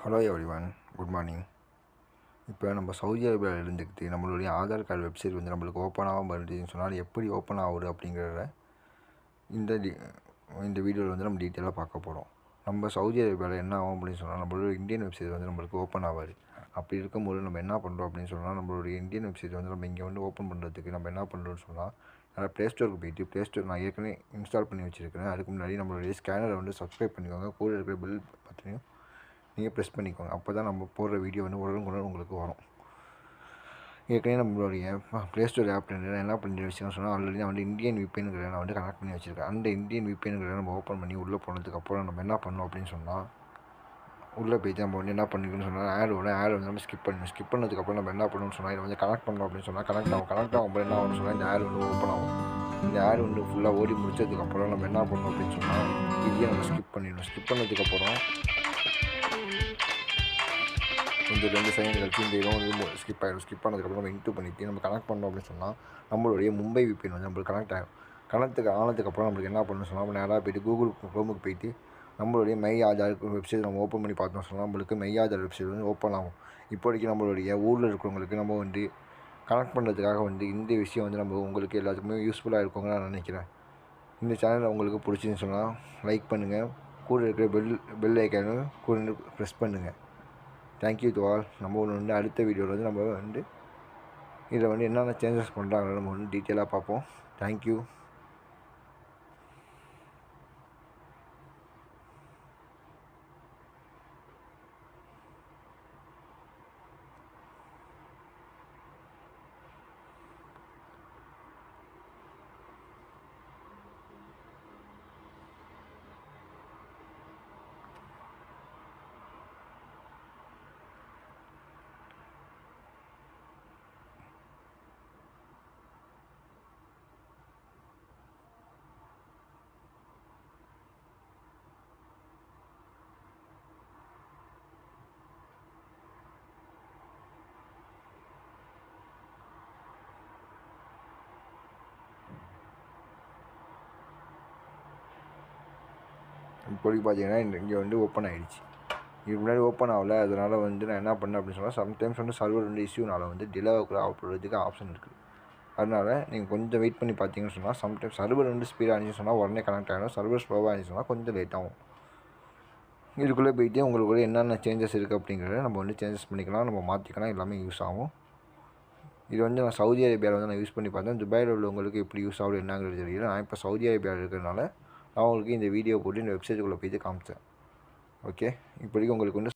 Hello everyone, good morning. இப்போ நம்ம Saudi அரேபியாவில் இருந்துக்கிட்டு நம்மளுடைய ஆதார் கார்டு வெப்சைட் வந்து நம்மளுக்கு ஓப்பன் ஆகாமல் இருந்துச்சுன்னு சொன்னால் எப்படி ஓப்பன் ஆகுது அப்படிங்கிறத இந்த வீடியோவில் வந்து நம்ம டீட்டெயிலாக பார்க்க போகிறோம். நம்ம சவுதி அரேபியாவில் என்ன ஆகும் அப்படின்னு சொன்னால் நம்மளோட இந்தியன் வெப்சைட் வந்து நம்மளுக்கு ஓப்பன் ஆகாது. அப்படி இருக்கும்போது நம்ம என்ன பண்ணுறோம் அப்படின்னு சொன்னால் நம்மளுடைய இந்தியன் வெப்சைட் வந்து நம்ம இங்கே வந்து ஓப்பன் பண்ணுறதுக்கு நம்ம என்ன பண்ணுறோம்னு சொன்னால் ப்ளே ஸ்டோருக்கு போய்ட்டு ப்ளே ஸ்டோர் நான் ஏற்கனவே இன்ஸ்டால் பண்ணி வச்சுருக்கிறேன். அதுக்கு முன்னாடி நம்மளுடைய ஸ்கேனரை வந்து சப்ஸ்கிரைப் பண்ணிக்கோங்க. கூட இருக்கிற பில் பற்றியும் நீங்கள் ப்ரெஸ் பண்ணிக்கோங்க. அப்போ தான் நம்ம போடுற வீடியோ வந்து உடனுக்குடன் உங்களுக்கு வரும். ஏற்கனவே நம்மளுடைய ப்ளே ஸ்டோர் ஆப் நான் என்ன பண்ணி வச்சுருக்கேன்னு சொன்னால் ஆல்ரெடி நான் வந்து இந்தியன் விபிஎன்கிற நான் வந்து கனெக்ட் பண்ணி வச்சுருக்கேன். அந்த இந்தியன் விபிஎன்கிற நம்ம ஓப்பன் பண்ணி உள்ளே போனதுக்கப்புறம் நம்ம என்ன பண்ணோம் அப்படின்னு சொன்னால் உள்ளே போய்ட்டு நம்ம வந்து என்ன பண்ணிக்கணும்னு சொன்னால் ஆட் வந்து நம்ம ஸ்கிப் பண்ணதுக்கப்புறம் நம்ம என்ன பண்ணணும்னு சொன்னால் இதை வந்து கனெக்ட் பண்ணோம் அப்படின்னு சொன்னால் கனெக்ட் ஆகும்போது என்ன ஆகும்னு சொன்னால் இந்த ஆட் வந்து ஓப்பன் ஆகும். இந்த ஆட் வந்து ஃபுல்லாக ஓடி முடிச்சதுக்கப்புறம் நம்ம என்ன பண்ணணும் அப்படின்னு சொன்னால் இதையே நம்ம ஸ்கிப் பண்ணதுக்கப்புறம் கொஞ்சம் 2 செகண்ட் கழிச்சு இந்த இதுவும் வந்து ஸ்கிப் பண்ணதுக்கப்புறம் நம்ம இன்டூ பண்ணிவிட்டு நம்ம கனெக்ட் பண்ணோம் அப்படின்னு சொன்னால் நம்மளுடைய மும்பை விபிஎன் வந்து நம்மளுக்கு கனெக்ட் ஆனதுக்கப்புறம் நம்மளுக்கு என்ன பண்ணணும்னு சொன்னால் நம்ம நேராக போய்ட்டு கூகுள் க்ரோமுக்கு போய்ட்டு நம்மளுடைய மை ஆதார் வெப்சைட் நம்ம ஓப்பன் பண்ணி பார்த்தோம் சொன்னால் நம்மளுக்கு மை ஆதார் வெப்சைட் வந்து ஓப்பன் ஆகும். இப்போதைக்கு நம்மளுடைய ஊரில் இருக்கிறவங்களுக்கு நம்ம வந்து கனெக்ட் பண்ணுறதுக்காக வந்து இந்த விஷயம் வந்து நம்ம உங்களுக்கு எல்லாத்துக்குமே யூஸ்ஃபுல்லாக இருக்குங்க நான் நினைக்கிறேன். இந்த சேனல் உங்களுக்கு பிடிச்சின்னு சொன்னால் லைக் பண்ணுங்கள். கூட இருக்கிற பெல் ஐக்கானு கூட ப்ரெஸ் பண்ணுங்கள். Thank you to all. நம்ம வந்து அடுத்த வீடியோவில் வந்து நம்ம வந்து இதில் வந்து என்னென்ன சேஞ்சஸ் பண்ணுறாங்களோ நம்ம வந்து டீட்டெயிலாக பார்ப்போம். தேங்க்யூ. இப்போதைக்கு பார்த்தீங்கன்னா இங்கே வந்து ஓப்பன் ஆகிடுச்சு. இதுக்கு முன்னாடி ஓப்பன் ஆகலை. அதனால் வந்து நான் என்ன பண்ணேன் அப்படின்னு சொன்னால் சம்டைம்ஸ் வந்து சர்வர் வந்து இஷ்யூனால் வந்து டிலே ஆகிறதுக்கு ஆப்ஷன் இருக்குது. அதனால் நீங்கள் கொஞ்சம் வெயிட் பண்ணி பார்த்தீங்கன்னு சொன்னால் சம்டைம்ஸ் சர்வர் வந்து ஸ்பீடாக இருந்துச்சுன்னு சொன்னால் உடனே கனெக்ட் ஆகிடும். சர்வர் ஸ்லோவாக இருந்துச்சுன்னு சொன்னால் கொஞ்சம் லேட் ஆகும். இதுக்குள்ளே போய்ட்டு உங்களுக்கு என்னென்ன சேஞ்சஸ் இருக்குது அப்படிங்கிறத நம்ம வந்து சேஞ்சஸ் பண்ணிக்கலாம், நம்ம மாற்றிக்கலாம், எல்லாமே யூஸ் ஆகும். இது வந்து நான் சவுதி அரேபியாவில் வந்து நான் யூஸ் பண்ணி பார்த்தேன். துபாயில் உள்ளவங்களுக்கு எப்படி யூஸ் ஆகுது என்னங்கிறது தெரியல. நான் இப்போ சவுதி அரேபியாவில் இருக்கிறதுனால நான் உங்களுக்கு இந்த வீடியோ போட்டு இந்த வெப்சைட்டுக்குள்ளே போய்ட்டு காமிச்சேன். ஓகே, இப்போதைக்கு உங்களுக்கு வந்து